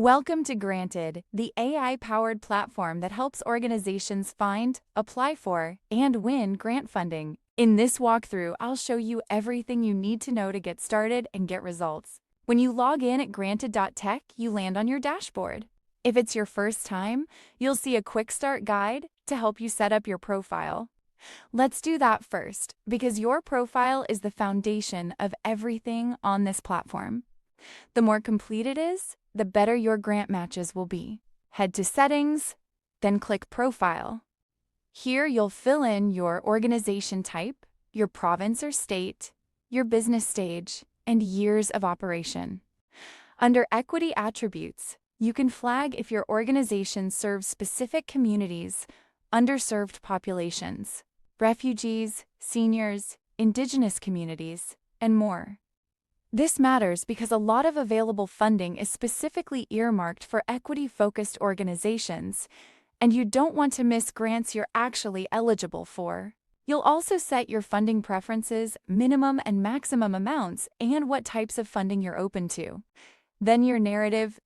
Welcome to Granted, the AI-powered platform that helps organizations find, apply for, and win grant funding. In this walkthrough, I'll show you everything you need to know to get started and get results. When you log in at granted.tech, you land on your dashboard. If it's your first time, you'll see a quick start guide to help you set up your profile. Let's do that first, because your profile is the foundation of everything on this platform. The more complete it is, the better your grant matches will be. Head to Settings, then click Profile. Here you'll fill in your organization type, your province or state, your business stage, and years of operation. Under Equity Attributes, you can flag if your organization serves specific communities, underserved populations, refugees, seniors, indigenous communities, and more. This matters because a lot of available funding is specifically earmarked for equity-focused organizations, and you don't want to miss grants you're actually eligible for. You'll also set your funding preferences, minimum and maximum amounts, and what types of funding you're open to. Then your narrative,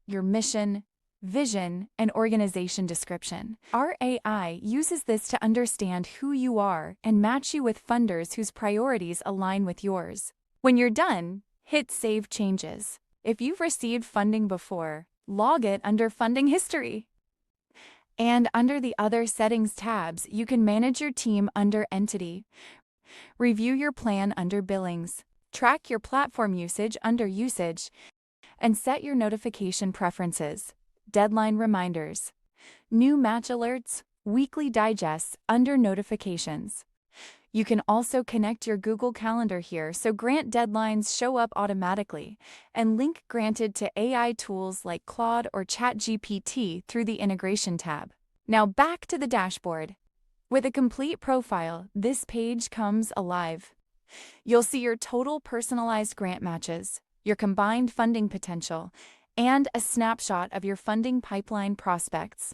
your mission, vision, and organization description. Our AI uses this to understand who you are and match you with funders whose priorities align with yours. When you're done, hit Save Changes. If you've received funding before, log it under Funding History. And under the Other Settings tabs, you can manage your team under Entity, review your plan under Billings, track your platform usage under Usage, and set your notification preferences, deadline reminders, new match alerts, weekly digests under Notifications. You can also connect your Google Calendar here so grant deadlines show up automatically, and link Granted to AI tools like Claude or ChatGPT through the Integration tab. Now back to the dashboard. With a complete profile, this page comes alive. You'll see your total personalized grant matches, your combined funding potential, and a snapshot of your funding pipeline prospects.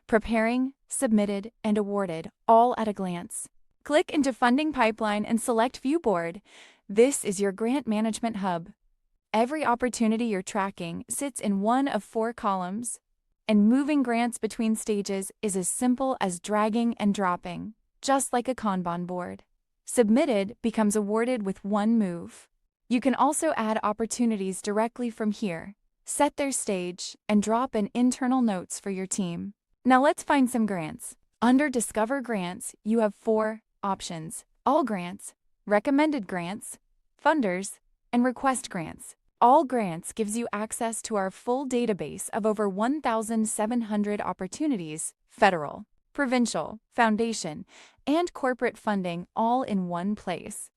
Preparing, submitted, and awarded, all at a glance. Click into Funding Pipeline and select View Board. This is your grant management hub. Every opportunity you're tracking sits in one of 4 columns, and moving grants between stages is as simple as dragging and dropping, just like a Kanban board. Submitted becomes awarded with one move. You can also add opportunities directly from here, set their stage, and drop in internal notes for your team. Now let's find some grants. Under Discover Grants, you have 4 options: All Grants, Recommended Grants, Funders, and Request Grants. All Grants gives you access to our full database of over 1,700 opportunities, federal, provincial, foundation, and corporate funding all in one place.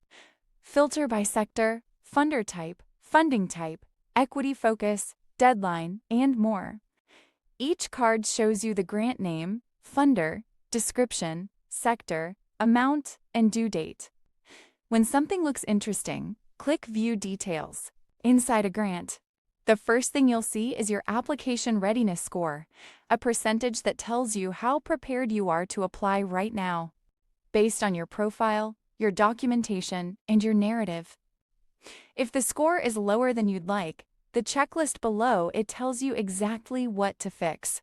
Filter by sector, funder type, funding type, equity focus, deadline, and more. Each card shows you the grant name, funder, description, sector, amount, and due date. When something looks interesting, click View Details. Inside a grant, the first thing you'll see is your application readiness score, a percentage that tells you how prepared you are to apply right now, based on your profile, your documentation, and your narrative. If the score is lower than you'd like, the checklist below it tells you exactly what to fix.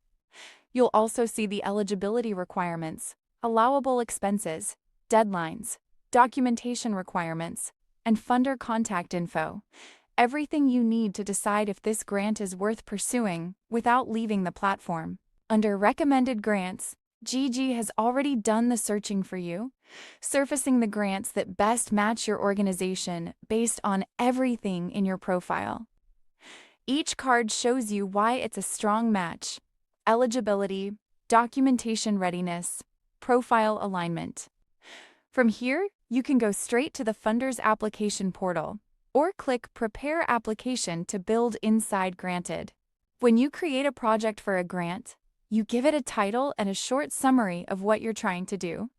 You'll also see the eligibility requirements, allowable expenses, deadlines, documentation requirements, and funder contact info. Everything you need to decide if this grant is worth pursuing without leaving the platform. Under Recommended Grants, Gigi has already done the searching for you, surfacing the grants that best match your organization based on everything in your profile. Each card shows you why it's a strong match: eligibility, documentation readiness, profile alignment. From here, you can go straight to the funder's application portal, or click Prepare Application to build inside Granted. When you create a project for a grant, you give it a title and a short summary of what you're trying to do.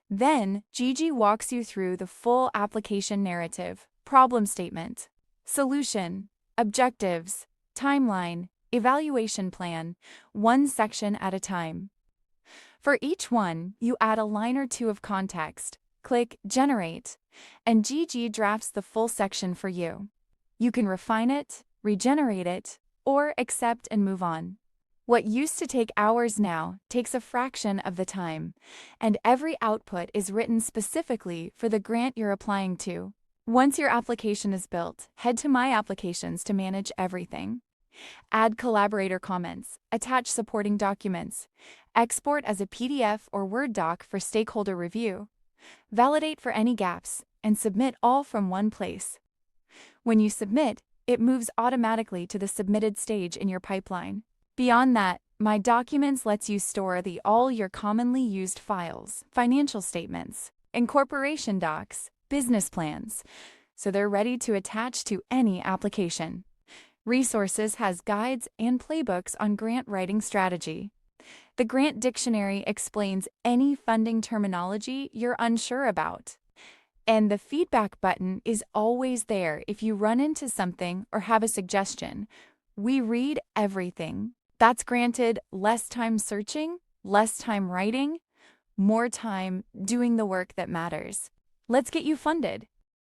Then, Gigi walks you through the full application narrative, problem statement, solution, objectives, timeline, evaluation plan, one section at a time. For each one, you add a line or 2 of context, click Generate, and Gigi drafts the full section for you. You can refine it, regenerate it, or accept and move on. What used to take hours now takes a fraction of the time, and every output is written specifically for the grant you're applying to. Once your application is built, head to My Applications to manage everything. Add collaborator comments, attach supporting documents, export as a PDF or Word doc for stakeholder review, validate for any gaps, and submit all from one place. When you submit, it moves automatically to the submitted stage in your pipeline. Beyond that, My Documents lets you store all your commonly used files, financial statements, incorporation docs, business plans, so they're ready to attach to any application. Resources has guides and playbooks on grant writing strategy. The Grant Dictionary explains any funding terminology you're unsure about. And the feedback button is always there if you run into something or have a suggestion. We read everything. That's granted less time searching, less time writing, more time doing the work that matters. Let's get you funded.